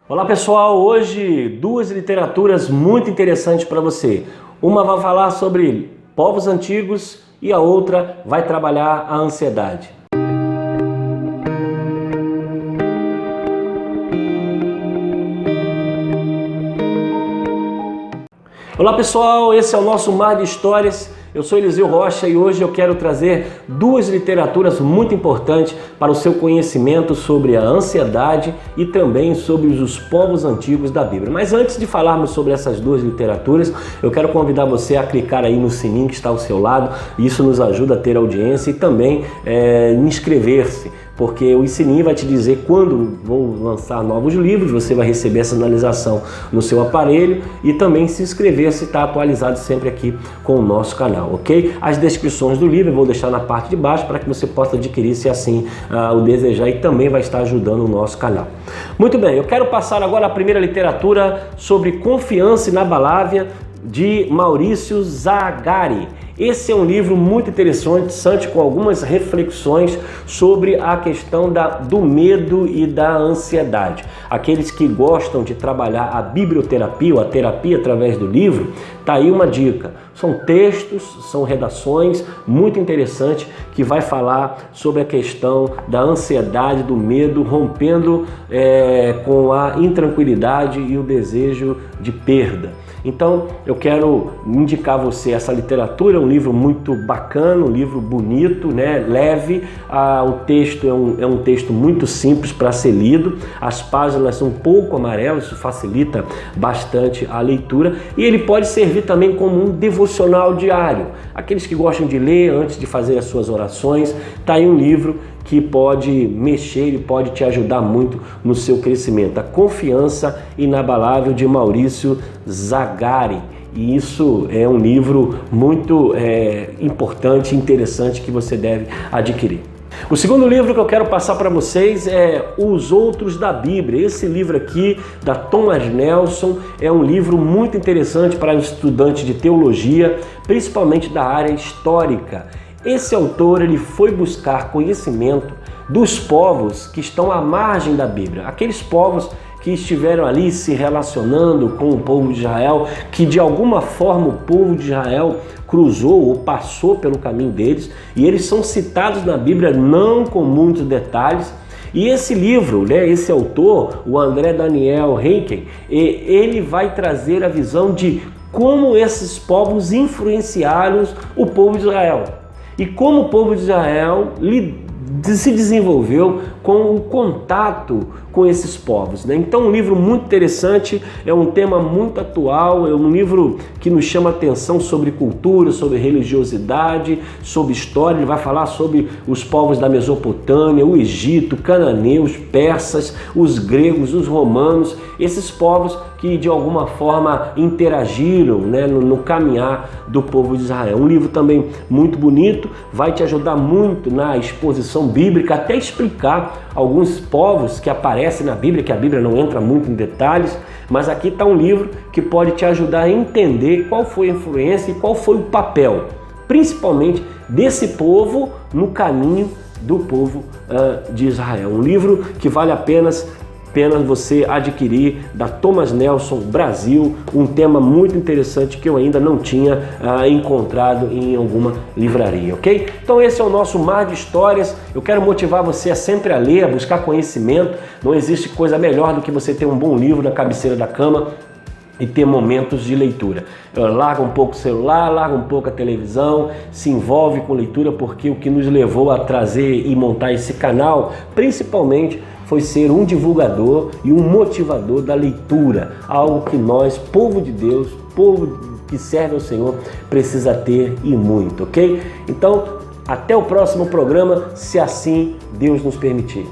Olá pessoal, hoje duas literaturas muito interessantes para você. Uma vai falar sobre povos antigos e a outra vai trabalhar a ansiedade. Olá pessoal, esse é o nosso Mar de Histórias. Eu sou Eliseu Rocha e hoje eu quero trazer duas literaturas muito importantes para o seu conhecimento sobre a ansiedade e também sobre os povos antigos da Bíblia. Mas antes de falarmos sobre essas duas literaturas, eu quero convidar você a clicar aí no sininho que está ao seu lado. Isso nos ajuda a ter audiência e também inscrever-se, porque o sininho vai te dizer quando vou lançar novos livros, você vai receber essa sinalização no seu aparelho e também se inscrever se está atualizado sempre aqui com o nosso canal, ok? As descrições do livro eu vou deixar na parte de baixo para que você possa adquirir se assim o desejar e também vai estar ajudando o nosso canal. Muito bem, eu quero passar agora a primeira literatura sobre Confiança Inabalável de Maurício Zagari. Esse é um livro muito interessante, com algumas reflexões sobre a questão do medo e da ansiedade. Aqueles que gostam de trabalhar a biblioterapia ou a terapia através do livro, tá aí uma dica. São textos, são redações muito interessantes que vai falar sobre a questão da ansiedade, do medo, rompendo com a intranquilidade e o desejo de perda. Então eu quero indicar a você essa literatura, é um livro muito bacana, um livro bonito, né? Leve. O texto é um texto muito simples para ser lido, as páginas são um pouco amarelas, isso facilita bastante a leitura e ele pode servir também como um devocional diário. Aqueles que gostam de ler antes de fazer as suas orações, tá aí um livro que pode mexer e pode te ajudar muito no seu crescimento. A Confiança Inabalável de Maurício Zagari. E isso é um livro muito importante e interessante que você deve adquirir. O segundo livro que eu quero passar para vocês é Os Outros da Bíblia. Esse livro aqui, da Thomas Nelson, é um livro muito interessante para estudantes de teologia, principalmente da área histórica. Esse autor ele foi buscar conhecimento dos povos que estão à margem da Bíblia, aqueles povos que estiveram ali se relacionando com o povo de Israel, que de alguma forma o povo de Israel cruzou ou passou pelo caminho deles, e eles são citados na Bíblia não com muitos detalhes. E esse livro, né, esse autor, o André Daniel Henken, ele vai trazer a visão de como esses povos influenciaram o povo de Israel. E como o povo de Israel se desenvolveu com o contato com esses povos, né? Então, um livro muito interessante, é um tema muito atual, é um livro que nos chama a atenção sobre cultura, sobre religiosidade, sobre história. Ele vai falar sobre os povos da Mesopotâmia, o Egito, cananeus, persas, os gregos, os romanos, esses povos que de alguma forma interagiram, né, no caminhar do povo de Israel. Um livro também muito bonito, vai te ajudar muito na exposição bíblica, até explicar alguns povos que aparecem na Bíblia, que a Bíblia não entra muito em detalhes, mas aqui está um livro que pode te ajudar a entender qual foi a influência e qual foi o papel, principalmente desse povo no caminho do povo de Israel. Um livro que vale apenas você adquirir, da Thomas Nelson, Brasil, um tema muito interessante que eu ainda não tinha encontrado em alguma livraria, ok? Então esse é o nosso Mar de Histórias. Eu quero motivar você a sempre a ler, a buscar conhecimento. Não existe coisa melhor do que você ter um bom livro na cabeceira da cama e ter momentos de leitura. Larga um pouco o celular, larga um pouco a televisão, se envolve com leitura, porque o que nos levou a trazer e montar esse canal, principalmente, foi ser um divulgador e um motivador da leitura, algo que nós, povo de Deus, povo que serve ao Senhor, precisa ter e muito, ok? Então, até o próximo programa, se assim Deus nos permitir.